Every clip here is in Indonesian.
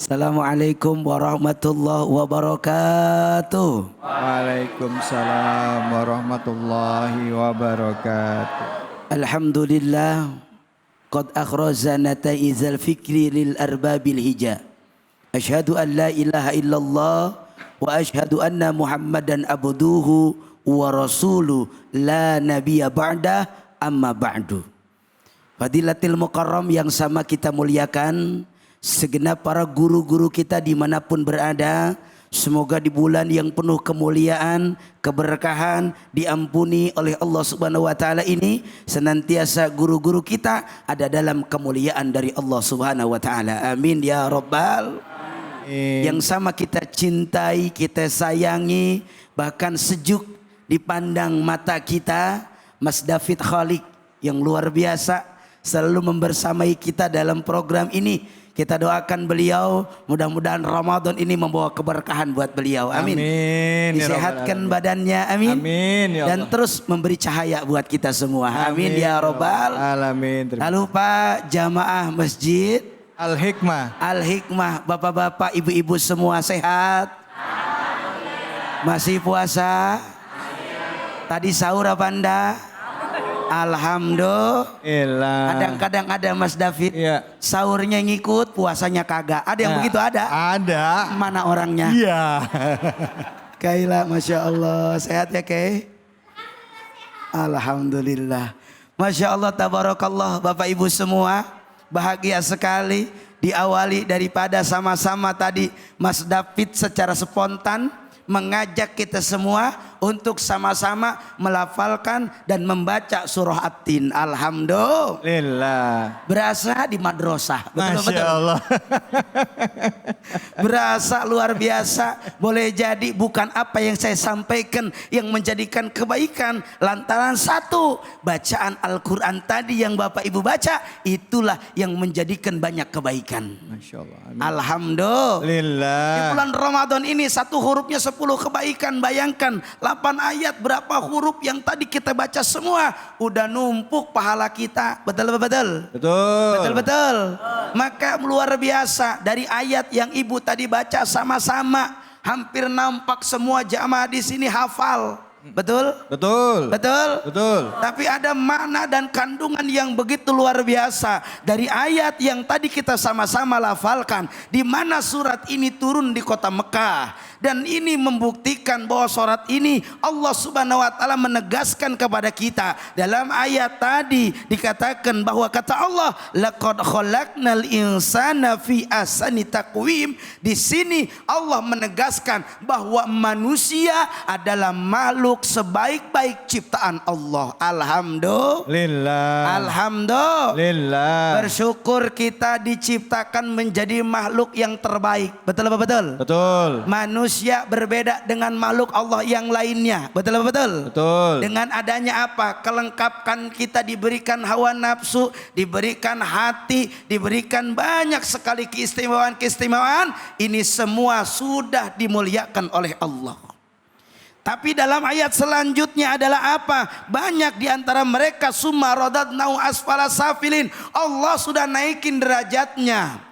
Assalamualaikum warahmatullahi wabarakatuh. Waalaikumsalam warahmatullahi wabarakatuh. Alhamdulillah qad akhrajana taizal fikri lil arbabil hija. Asyhadu an la ilaha illallah wa asyhadu anna Muhammadan abduhu wa rasuluh la nabiyya ba'da amma ba'du. Fadilatil mukarram yang sama kita muliakan, segenap para guru-guru kita dimanapun berada, semoga di bulan yang penuh kemuliaan, keberkahan, diampuni oleh Allah Subhanahu wa taala ini senantiasa guru-guru kita ada dalam kemuliaan dari Allah Subhanahu wa taala. Amin ya rabbal. Yang sama kita cintai, kita sayangi, bahkan sejuk dipandang mata kita, Mas David Khalik yang luar biasa selalu membersamai kita dalam program ini. Kita doakan beliau, mudah-mudahan Ramadan ini membawa keberkahan buat beliau. Amin. Amin. Disehatkan badannya. Amin. Amin. Ya dan terus memberi cahaya buat kita semua. Amin, ya robbal alamin. Lalu Pak jamaah masjid Al-Hikmah. Al-Hikmah, bapak-bapak, ibu-ibu semua sehat? Masih puasa? Tadi sahur apa anda? Alhamdulillah. Kadang-kadang ada Mas David, ya. Sahurnya ngikut, puasanya kagak. Ada yang begitu ada? Ada. Mana orangnya? Iya. Kaila, Masya Allah. Sehat ya Kay? Alhamdulillah. Masya Allah, tabarakallah. Bapak Ibu semua, bahagia sekali. Diawali daripada sama-sama tadi Mas David secara spontan mengajak kita semua untuk sama-sama melafalkan dan membaca surah At-Tin. Alhamdulillah. Berasa di madrasah. Masya Allah. Berasa luar biasa. Boleh jadi bukan apa yang saya sampaikan yang menjadikan kebaikan, lantaran satu, bacaan Al-Quran tadi yang Bapak Ibu baca, itulah yang menjadikan banyak kebaikan. Masya Allah. Amin. Alhamdulillah. Di bulan Ramadan ini satu hurufnya 10 kebaikan. Bayangkan 8 ayat, berapa huruf yang tadi kita baca semua udah numpuk pahala kita. Betul. Maka luar biasa dari ayat yang ibu tadi baca sama-sama, hampir nampak semua jamaah di sini hafal. Betul. Tapi ada makna dan kandungan yang begitu luar biasa dari ayat yang tadi kita sama-sama lafalkan, di mana surat ini turun di kota Mekah. Dan ini membuktikan bahwa surat ini Allah Subhanahu wa taala menegaskan kepada kita. Dalam ayat tadi dikatakan bahwa kata Allah, laqad khalaqnal insana fi ahsani taqwim. Di sini Allah menegaskan bahwa manusia adalah makhluk sebaik-baik ciptaan Allah. Alhamdulillah. Bersyukur kita diciptakan menjadi makhluk yang terbaik. Betul apa betul? Betul. Manusia berbeda dengan makhluk Allah yang lainnya. Betul apa betul? Betul. Dengan adanya apa? Kelengkapan kita diberikan hawa nafsu, diberikan hati, diberikan banyak sekali keistimewaan. Ini semua sudah dimuliakan oleh Allah. Tapi dalam ayat selanjutnya adalah apa? Banyak di antara mereka summa radadnahu asfala safilin. Allah sudah naikin derajatnya.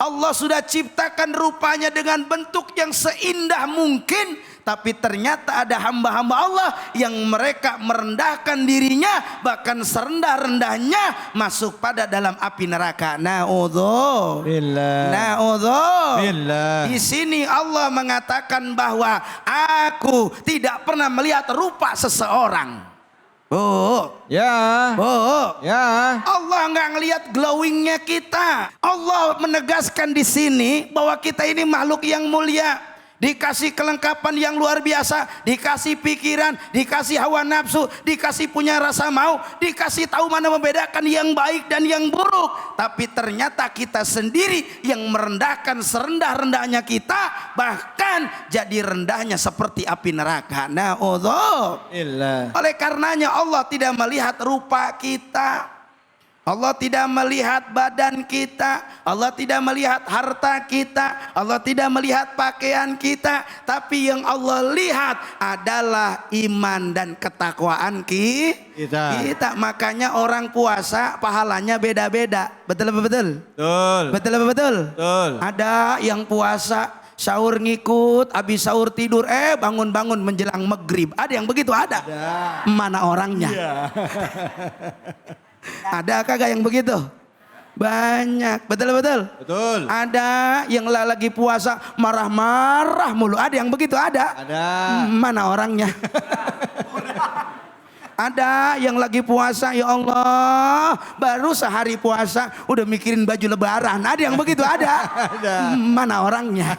Allah sudah ciptakan rupanya dengan bentuk yang seindah mungkin, tapi ternyata ada hamba-hamba Allah yang mereka merendahkan dirinya, bahkan serendah-rendahnya masuk pada dalam api neraka. Na'udzubillah. Di sini Allah mengatakan bahwa aku tidak pernah melihat rupa seseorang. Ya. Allah nggak ngelihat glowingnya kita. Allah menegaskan di sini bahwa kita ini makhluk yang mulia, dikasih kelengkapan yang luar biasa, dikasih pikiran, dikasih hawa nafsu, dikasih punya rasa mau, dikasih tahu mana membedakan yang baik dan yang buruk. Tapi ternyata kita sendiri yang merendahkan serendah-rendahnya kita, bahkan jadi rendahnya seperti api neraka. Na'udzubillah. Oleh karenanya Allah tidak melihat rupa kita. Allah tidak melihat badan kita, Allah tidak melihat harta kita, Allah tidak melihat pakaian kita, tapi yang Allah lihat adalah iman dan ketakwaan kita. Makanya orang puasa pahalanya beda-beda. Betul apa betul? Betul. Betul apa betul? Betul. Ada yang puasa sahur ngikut, habis sahur tidur, bangun-bangun menjelang maghrib. Ada yang begitu? Ada. Mana orangnya? Iya. Ada kagak yang begitu? Banyak. Betul betul? Betul. Ada yang lagi puasa marah-marah mulu. Ada yang begitu? Ada. Ada. Mana orangnya? Ada yang lagi puasa, ya Allah, baru sehari puasa udah mikirin baju lebaran. Ada yang begitu? Ada. Ada. Mana orangnya?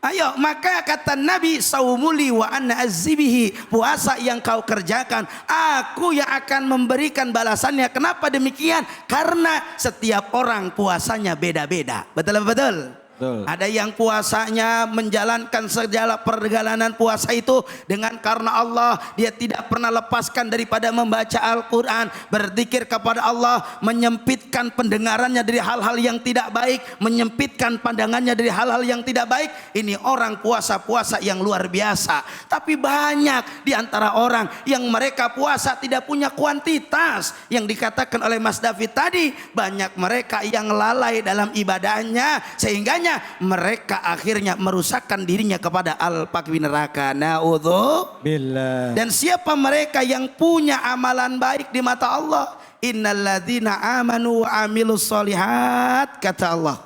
Ayo, maka kata Nabi, saumuli wa ana azzibihi, puasa yang kau kerjakan, aku yang akan memberikan balasannya. Kenapa demikian? Karena setiap orang puasanya beda-beda. Betul betul? Betul. Ada yang puasanya menjalankan segala perjalanan puasa itu dengan karena Allah, dia tidak pernah lepaskan daripada membaca Al-Quran, berzikir kepada Allah, menyempitkan pendengarannya dari hal-hal yang tidak baik, menyempitkan pandangannya dari hal-hal yang tidak baik. Ini orang puasa-puasa yang luar biasa. Tapi banyak di antara orang yang mereka puasa tidak punya kuantitas. Yang dikatakan oleh Mas David tadi, banyak mereka yang lalai dalam ibadahnya, sehingganya mereka akhirnya merusakkan dirinya kepada al-pakwi neraka. Na'udzubillah. Dan siapa mereka yang punya amalan baik di mata Allah? Innalladzina amanu wa amilus solihat, kata Allah.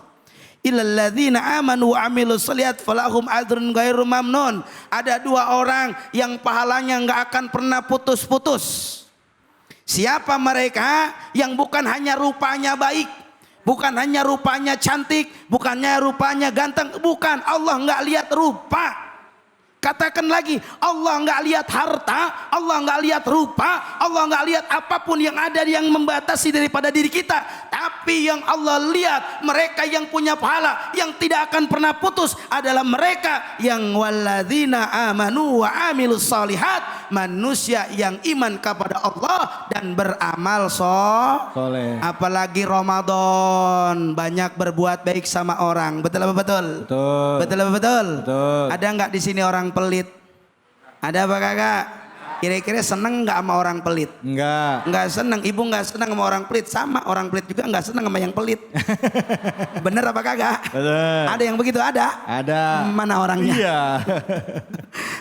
Illalladzina amanu wa amilus solihat falahum ajrun ghairu mamnun. Ada dua orang yang pahalanya enggak akan pernah putus-putus. Siapa mereka? Yang bukan hanya rupanya baik, bukan hanya rupanya cantik, bukannya rupanya ganteng, bukan. Allah nggak lihat rupa. Katakan lagi, Allah nggak lihat harta, Allah nggak lihat rupa, Allah nggak lihat apapun yang ada yang membatasi daripada diri kita. Tapi yang Allah lihat, mereka yang punya pahala yang tidak akan pernah putus adalah mereka yang walladzina amanu wa amilus solihat, manusia yang iman kepada Allah dan beramal soleh. Apalagi Ramadan, banyak berbuat baik sama orang. Betul apa betul? Betul. Betul apa betul? Betul. Ada nggak di sini orang pelit? Ada apa kagak? Kira-kira seneng nggak sama orang pelit? Enggak. Nggak seneng. Ibu nggak seneng sama orang pelit. Sama orang pelit juga nggak seneng sama yang pelit. Bener apa kagak? Betul. Ada yang begitu? Ada. Ada. Mana orangnya? Iya.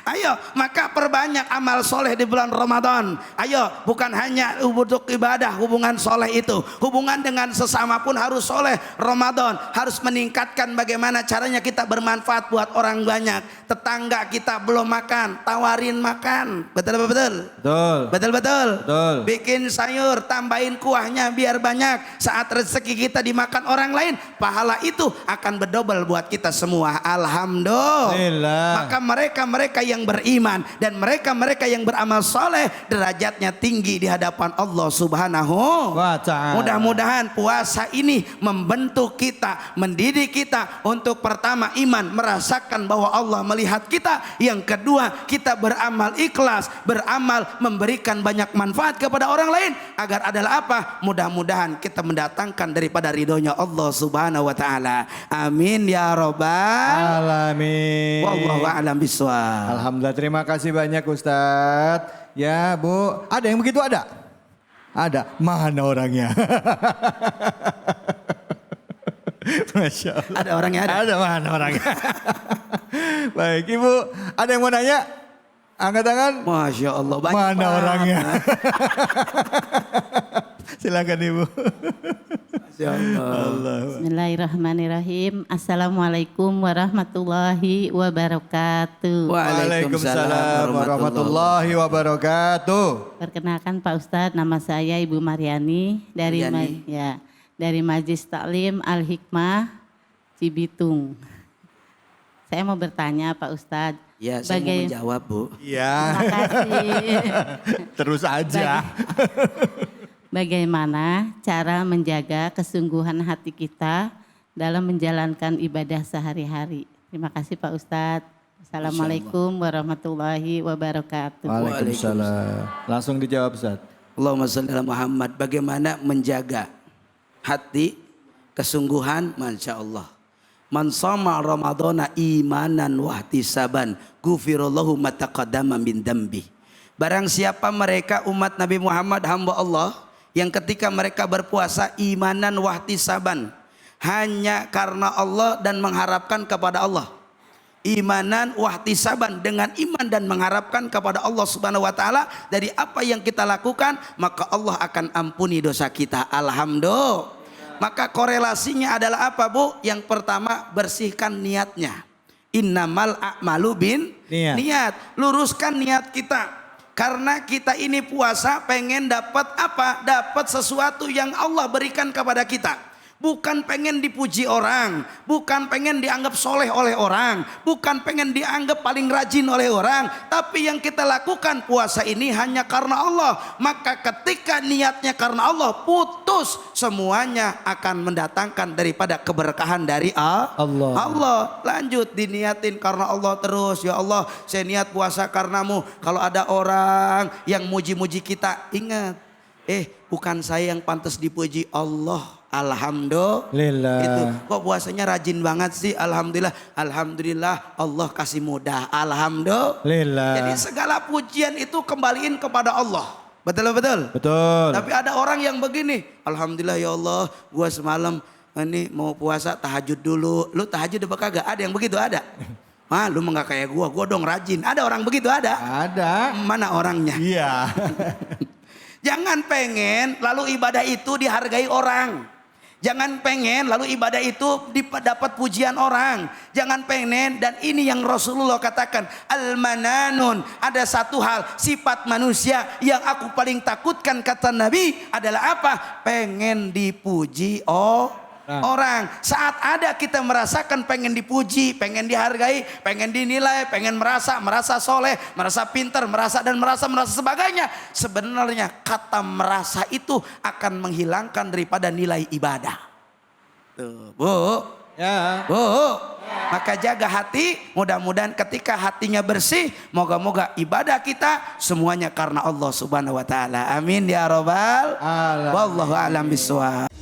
Ayo, maka perbanyak amal soleh di bulan Ramadan. Ayo, bukan hanya untuk ibadah, hubungan soleh itu, hubungan dengan sesama pun harus soleh. Ramadan harus meningkatkan bagaimana caranya kita bermanfaat buat orang banyak. Tetangga kita belum makan, tawarin makan. Betul apa betul? Betul. Betul betul. Betul. Bikin sayur, tambahin kuahnya biar banyak. Saat rezeki kita dimakan orang lain, pahala itu akan berdobel buat kita semua. Alhamdulillah. Maka mereka yang beriman dan mereka yang beramal soleh, derajatnya tinggi di hadapan Allah Subhanahu wa Ta'ala. Mudah-mudahan puasa ini membentuk kita, mendidik kita untuk pertama iman, merasakan bahwa Allah melihat kita. Yang kedua, kita beramal ikhlas, beramal memberikan banyak manfaat kepada orang lain, agar adalah apa? Mudah-mudahan kita mendatangkan daripada ridhonya Allah Subhanahu wa Ta'ala. Amin ya robbal alamin. Wallahu a'lam bishawab. Alhamdulillah, terima kasih banyak Ustadz. Ya Bu, ada yang begitu? Ada? Ada. Mana orangnya? Masya Allah. Ada orangnya? Ada, mana orangnya? Baik Ibu, ada yang mau nanya? Angkat tangan. Masya Allah, banyak mana banget. orangnya? Silakan Ibu. Masya Allah. Bismillahirrahmanirrahim. Assalamualaikum warahmatullahi wabarakatuh. Waalaikumsalam warahmatullahi wabarakatuh. Perkenalkan Pak Ustadz, nama saya Ibu Mariani dari dari Majelis Taklim Al-Hikmah Cibitung. Saya mau bertanya Pak Ustadz. Ya, saya mau menjawab Bu. Iya. Terima kasih. Terus aja. Bagaimana cara menjaga kesungguhan hati kita dalam menjalankan ibadah sehari-hari? Terima kasih Pak Ustadz. Assalamualaikum warahmatullahi wabarakatuh. Waalaikumsalam. Langsung dijawab Ustaz. Allahumma sholli ala Muhammad. Bagaimana menjaga hati, kesungguhan, Masya Allah. Man shoma Ramadhana imanan wahtisaban ghufirallahu ma taqaddama min dambi. Barang siapa mereka umat Nabi Muhammad hamba Allah yang ketika mereka berpuasa imanan wahtisaban, hanya karena Allah dan mengharapkan kepada Allah. Imanan wahtisaban, dengan iman dan mengharapkan kepada Allah Subhanahu wa taala dari apa yang kita lakukan, maka Allah akan ampuni dosa kita. Alhamdulillah. Maka korelasinya adalah apa, Bu? Yang pertama, bersihkan niatnya. Innamal a'malu bin niat. Luruskan niat kita. Karena kita ini puasa pengen dapat apa? Dapat sesuatu yang Allah berikan kepada kita. Bukan pengen dipuji orang, bukan pengen dianggap soleh oleh orang, bukan pengen dianggap paling rajin oleh orang, tapi yang kita lakukan puasa ini hanya karena Allah. Maka ketika niatnya karena Allah, putus semuanya akan mendatangkan daripada keberkahan dari Allah. Lanjut diniatin karena Allah terus. Ya Allah, saya niat puasa karenamu. Kalau ada orang yang muji-muji kita, ingat, bukan saya yang pantas dipuji, Allah. Alhamdulillah. Itu kok puasanya rajin banget sih. Alhamdulillah. Alhamdulillah Allah kasih mudah. Alhamdulillah. Jadi segala pujian itu kembaliin kepada Allah. Betul. Betul. Tapi ada orang yang begini. Alhamdulillah ya Allah, gua semalam ini mau puasa tahajud dulu. Lu tahajud apa kagak? Ada yang begitu, ada. Lu mah gak kayak gua dong rajin. Ada orang begitu, ada. Ada. Mana orangnya? Iya. Jangan pengen lalu ibadah itu dihargai orang. Jangan pengen lalu ibadah itu dapat pujian orang. Jangan pengen, dan ini yang Rasulullah katakan, al-mananun, ada satu hal sifat manusia yang aku paling takutkan kata Nabi adalah apa? Pengen dipuji orang. Saat ada kita merasakan pengen dipuji, pengen dihargai, pengen dinilai, pengen merasa soleh, merasa pintar, merasa sebagainya. Sebenarnya kata merasa itu akan menghilangkan daripada nilai ibadah. Tuh, Bu. Ya. Bu. Maka jaga hati, mudah-mudahan ketika hatinya bersih, moga-moga ibadah kita semuanya karena Allah Subhanahu wa taala. Amin ya rabbal alamin. Wallahu a'lam bishawab.